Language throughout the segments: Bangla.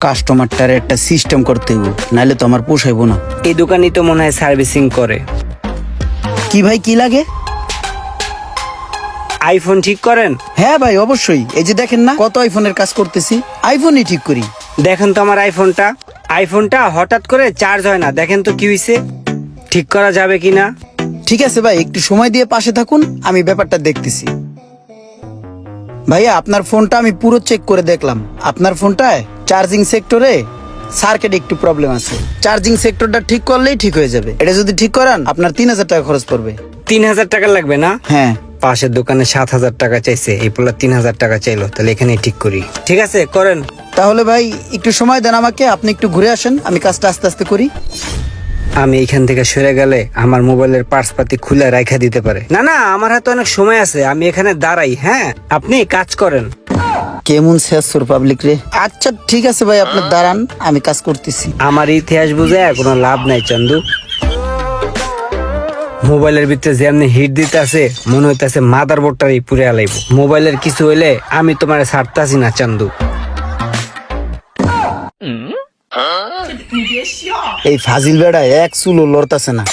কাস্টমারটার একটা সিস্টেম করতে হইব, নাহলে তো আমার পোষাইবো না। এই দোকানই তো মনে হয় সার্ভিসিং করে। কি ভাই, কি লাগে? আইফোন ঠিক করেন? হ্যাঁ ভাই, অবশ্যই। এই যে দেখেন না, কত আইফোনের কাজ করতেছি, আইফোনই ঠিক করি। দেখেন তো আমার আইফোনটা হঠাৎ করে চার্জ হয় না, দেখেন তো কি হয়েছে, ঠিক করা যাবে কিনা। ঠিক আছে ভাই, একটু সময় দিয়ে পাশে থাকুন, আমি ব্যাপারটা দেখতেছি। ভাইয়া, আপনার ফোনটা আমি পুরো চেক করে দেখলাম। আপনার ফোনটায় চার্জিং সেক্টরে সার্কিটে একটু প্রবলেম আছে। চার্জিং সেক্টরটা ঠিক করলেই ঠিক হয়ে যাবে। এটা যদি ঠিক করান, আপনার 3000 টাকা খরচ পড়বে। 3000 টাকা লাগবে না? হ্যাঁ। পাশের দোকানে 7000 টাকা চাইছে, এই পোলা 3000 টাকা চাইলো, তাহলে এখানে ঠিক করি। ঠিক আছে, করেন। তাহলে ভাই একটু সময় দেন আমাকে, আপনি একটু ঘুরে আসেন, আমি কাজটা আস্তে আস্তে করি। আমি এখান থেকে সরে গেলে আমার মোবাইলের পার্স পাতি খুলে রাখা দিতে পারে। না না, আমার হাতে অনেক সময় আছে, আমি এখানে দাঁড়াই। হ্যাঁ, আপনি কাজ করেন। কেমন শেষ পাবলিক রে। আচ্ছা ঠিক আছে ভাই, আপনি দাঁড়ান, আমি কাজ করতেছি। আমার ইতিহাস বুঝে কোনো লাভ নাই চন্দু। মোবাইলের ভিতরে যেমনি হিট দিতে আছে, মনে হইতেছে মাদার বোর্ডটারই পুরে আলাইব। মোবাইলের কিছু হইলে আমি তোমার ছাড়তাছি না চন্দু। এই ফাজিল বেড়া এক চুলো লড়তাছে না।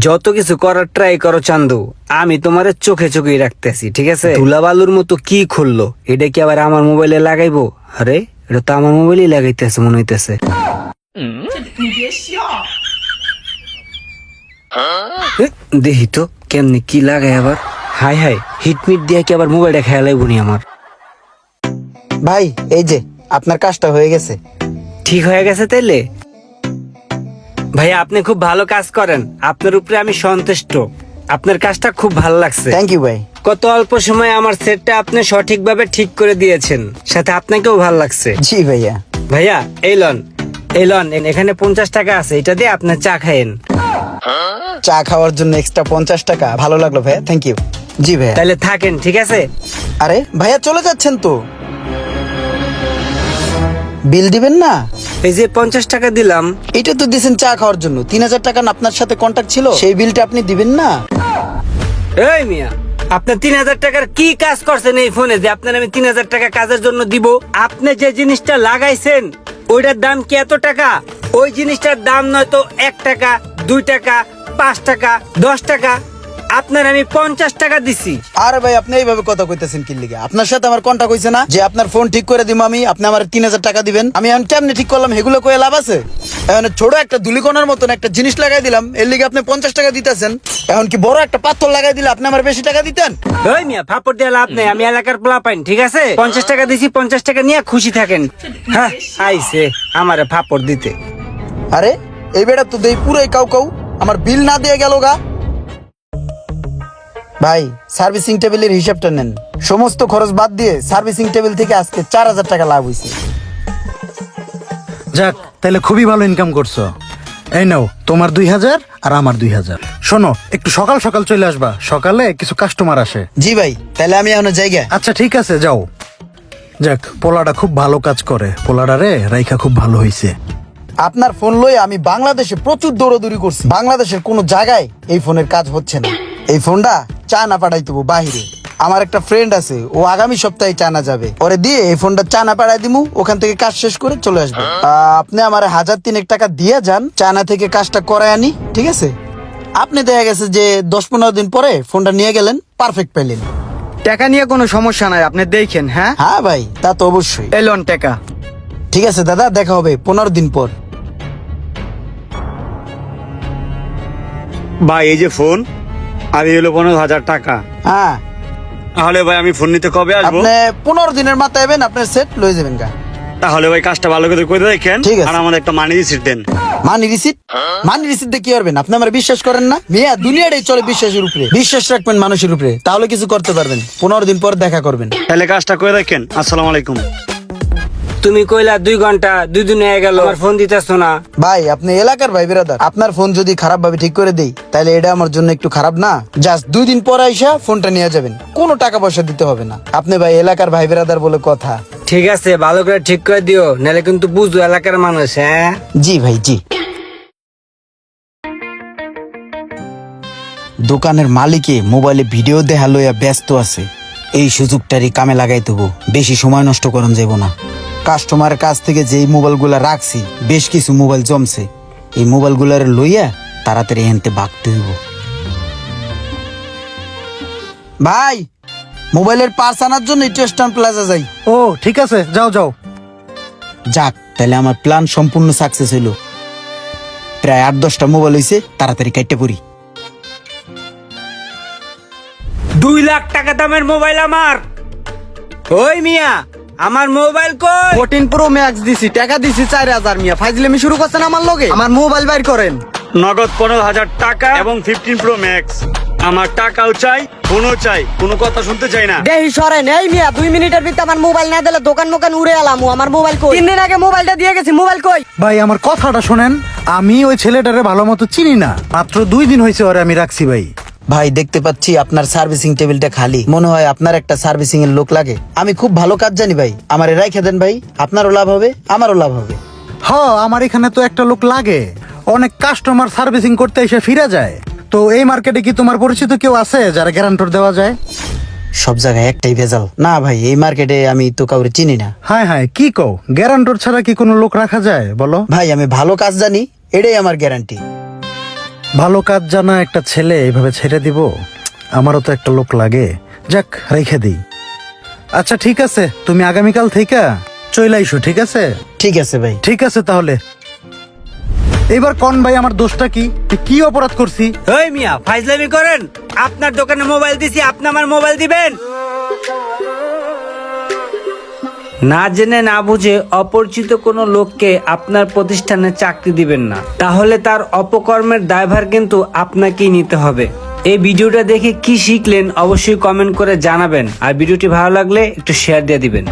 যত কিছু করার ট্রাই করো চান্দু, আমি তোমার চোখে চোখেই রাখতেছি, ঠিক আছে? ধুলাবালুর মতো কি খুললো, এটা কি আবার আমার মোবাইলে লাগাইবো? আরে এটা তো আমার মোবাইলেই লাগাইতেছে মনে হইতেছে। দেখি তো কেমনি কি লাগাই আবার। হাই হাই, হিটমিট দিয়ে কি আবার মোবাইলটা খেয়াল লাইবনি আমার। ভাই এই যে আপনার কাজটা হয়ে গেছে। ঠিক হয়ে গেছে তাইলে? ভাইয়া, আপনি খুব ভালো কাজ করেন, আপনার উপরে আমি সন্তুষ্ট। আপনার কাজটা খুব ভালো লাগছে। থ্যাংক ইউ ভাই। কত অল্প সময়ে আমার সেটটা আপনি সঠিকভাবে ঠিক করে দিয়েছেন, সাথে আপনাকেও ভালো লাগছে। জি ভাইয়া। ভাইয়া এই লন, এখানে 50 টাকা আছে, এটা দিয়ে আপনার চা খায়েন। চা খাওয়ার জন্য এক্সট্রা 50 টাকা? ভালো লাগলো ভাইয়া, থ্যাংক ইউ। জি ভাইয়া। তাহলে থাকেন, ঠিক আছে? আরে ভাইয়া, চলে যাচ্ছেন তো? বিল দিবেন না? এই যে 50 টাকা দিলাম। এটা তো দিয়েছেন চা খাওয়ার জন্য। 3000 টাকা না আপনার সাথে কন্ট্যাক্ট ছিল, সেই বিলটা আপনি দিবেন না? এই মিয়া, আপনি 3000 টাকার কি কাজ করছেন এই ফোনে যে আপনার আমি 3000 টাকা কাজের জন্য দিব? আপনি যে জিনিসটা লাগাইছেন ওইটার দাম কি এত টাকা? ওই জিনিসটার দাম নয়তো 1 টাকা, 2 টাকা, 5 টাকা, 10 টাকা। আপনার আমি 50 টাকা দিছি। আরে ভাই, আপনি এইভাবে কথা কইতেছেন কি লিগে? আপনার সাথে আমার কন্ট্যাক্ট হইছে না যে আপনার ফোন ঠিক করে দিব আমি, আপনি আমার 3000 টাকা দিবেন? আমি এখন কেমনে ঠিক করলাম, এগুলো কয়ে লাভ আছে? এখন ছোট একটা ধুলিকণার মতন একটা জিনিস লাগাই দিলাম, এর লিগে আপনি 50 টাকা দিতেছেন। এখন কি বড় একটা পাথর লাগাই দিলে আপনি আমার বেশি টাকা দিতেন? ওই মিয়া, ফাপড় দিয়ে লাভ নেই, আমি এলাকার পোলা পাইন, ঠিক আছে? 50 টাকা দিছি, 50 টাকা নিয়ে খুশি থাকেন। হ্যাঁ, আইছে আমারে ফাপড় দিতে। আরে এই বেটা তো দেই পুরাই কাউ কাউ, আমার বিল না দিয়ে গেল গা। ভাই, সার্ভিসিং টেবিলের হিসাবটা নেন। সমস্ত খরচ বাদ দিয়ে সার্ভিসিং টেবিল থেকে আজকে 4000 টাকা লাভ হয়েছে। যাক, তাহলে খুবই ভালো ইনকাম করছো। এই নাও তোমার 2000 আর আমার 2000। শোনো, একটু সকাল সকাল চলে আসবা, সকালে কিছু কাস্টমার আসে। জি ভাই, তাহলে আমি এখন জায়গা। আচ্ছা ঠিক আছে, যাও। যাক, পোলাটা খুব ভালো কাজ করে, পোলাটা রে রাইখা খুব ভালো হইছে। আপনার ফোন লয়ে আমি বাংলাদেশে প্রচুর দৌড়াদৌড়ি করছি, বাংলাদেশের কোনো জায়গায় এই ফোনের কাজ হচ্ছে না। এই ফোনটা চায়না পাঠাই দেবো বাহিরে। আমার একটা ফ্রেন্ড আছে, ও আগামী সপ্তাহে চায়না যাবে, ওরে দিয়ে এই ফোনটা চায়না পাঠাই দিমু, ওখান থেকে কাজ শেষ করে চলে আসবে। আপনি আমার 1003 টাকা দিয়ে যান, চায়না থেকে কাজটা করায় আনি, ঠিক আছে? আপনি দেখা গেছে যে 10-15 দিন পরে ফোনটা নিয়ে গেলেন, পারফেক্ট পেলেন। টাকা নিয়ে কোনো সমস্যা নাই, আপনি দেখেন। হ্যাঁ হ্যাঁ ভাই, তা তো অবশ্যই। এলন টাকা। ঠিক আছে দাদা, দেখা হবে 15 দিন পর। ভাই এই যে ফোন, আমি হলো 15,000 টাকা। হ্যাঁ, তাহলে ভাই আমি ফোন নিতে কবে আসবো? আপনি 15 দিনের মাথায় এবেন, আপনার সেট লয়ে যাবেন গা। তাহলে ভাই কাজটা ভালো করে করে দেখেন, ঠিক আছে। আর আমাদের একটা মানি রিসিট দেন। Money receipt? মানি রিসিট দিয়ে কি করবেন? আপনি আমার বিশ্বাস করেন না? মিয়া, দুনিয়াটাই চলে বিশ্বাসের উপরে। বিশ্বাস রাখবেন মানুষের উপরে, তাহলে কিছু করতে পারবেন। 15 দিন পর দেখা করবেন। তাহলে কাজটা করে দেখেন। আসসালামু আলাইকুম। তুমি কইলা 2 ঘন্টা, 2 দিন হয়ে গেল, আমার ফোন দিতেছো না। ভাই, আপনি এলাকার ভাই বিরাদার, আপনার ফোন যদি খারাপ ভাবে ঠিক করে দেই, তাহলে এটা আমার জন্য একটু খারাপ না? জাস্ট 2 দিন পর আইসা ফোনটা নিয়ে যাবেন, কোনো টাকা পয়সা দিতে হবে না। আপনি ভাই এলাকার ভাই বিরাদার বলে কথা। ঠিক আছে, ভালো করে ঠিক করে দিও, নাহলে কিন্তু বুঝো এলাকার মানুষ। হ্যাঁ জি ভাই, জি। দোকানের মালিকে মোবাইলে ভিডিও দেখা লইয়া ব্যস্ত আছে। এই সুযোগটারই কামে লাগাই দেবো, বেশি সময় নষ্ট করন যাব না। কাস্টমারের কাছ থেকে যেই মোবাইলগুলা রাখছি, বেশ কিছু মোবাইল জমছে। এই মোবাইলগুলার লইয়া তাড়াতাড়ি হেনতে ভাগতে হইব। ভাই, মোবাইলের পার্স আনার জন্য টেস্টন প্লাজা যাই। ও ঠিক আছে, যাও যাও। যাক, তাহলে আমার প্ল্যান সম্পূর্ণ সাকসেস হইল। প্রায় 8-10টা মোবাইল হইছে, তাড়াতাড়ি কাটতে পড়ি। 2 লাখ টাকা দামের মোবাইল আমার। ওই মিয়া, আমার মোবাইল কই? 14 প্রো ম্যাক্স দিছি, টাকা দিছি 4000 মিয়া। ফাইজলামি শুরু করছেন আমার লগে? আমার মোবাইল বাইর করেন। নগদ 15,000 টাকা এবং 15 প্রো ম্যাক্স। আমার টাকাও চাই, ফোনও চাই, কোনো কথা শুনতে চাই না। দেহি সরেন। এই মিয়া, 2 মিনিটের ভিতরে আমার মোবাইল না দিলে দোকান মোকান উড়ে এলাম। আমার মোবাইল কই? 3 দিন আগে মোবাইলটা দিয়ে গেছি, মোবাইল কই? ভাই আমার কথাটা শোনেন, আমি ওই ছেলেটারে ভালো মতো চিনি না, মাত্র 2 দিন হয়েছে ওরে আমি রাখছি ভাই। ভাই, দেখতে পাচ্ছি আপনার সার্ভিসিং টেবিলটা খালি। মনে হয় আপনার একটা সার্ভিসিং এর লোক লাগে। আমি খুব ভালো কাজ জানি ভাই, আমারে রাইখা দেন ভাই। আপনারও লাভ হবে, আমারও লাভ হবে। আমার এখানে তো একটা লোক লাগে, অনেক কাস্টমার সার্ভিসিং করতে এসে ফিরে যায়। তো এই মার্কেটে কি তোমার পরিচিত কেউ আছে যারা গ্যারান্টর দেওয়া যায়? সব জায়গায় একটাই ভেজাল। না ভাই, এই মার্কেটে আমি তো কাউরে চিনি না। হ্যাঁ, কি কও, গ্যারান্টর ছাড়া কি কোনো লোক রাখা যায় বলো? ভাই, আমি ভালো কাজ জানি, এটাই আমার গ্যারান্টি। ভালো কাজ জানা একটা ছেলে এভাবে ছেড়ে দিব? আমারও তো একটা লোক লাগে, যাক রেখে দিই। আচ্ছা ঠিক আছে, তুমি আগামীকাল থেকে চলে আইসো, ঠিক আছে? ঠিক আছে ভাই। ঠিক আছে তাহলে। এবার কোন ভাই আমার দোষটা কি, কি অপরাধ করছি? ওই মিয়া, ফাইজলামি করেন? আপনার দোকানে মোবাইল দিছি, আপনি আমার মোবাইল দিবেন? না জেনে না বুঝে অপরিচিত কোনো লোককে আপনার প্রতিষ্ঠানে চাকরি দিবেন না, তাহলে তার অপকর্মের দায়ভার কিন্তু আপনাকেই নিতে হবে। এই ভিডিওটা দেখে কি শিখলেন অবশ্যই কমেন্ট করে জানাবেন, আর ভিডিওটি ভালো লাগলে একটু শেয়ার দিয়ে দিবেন।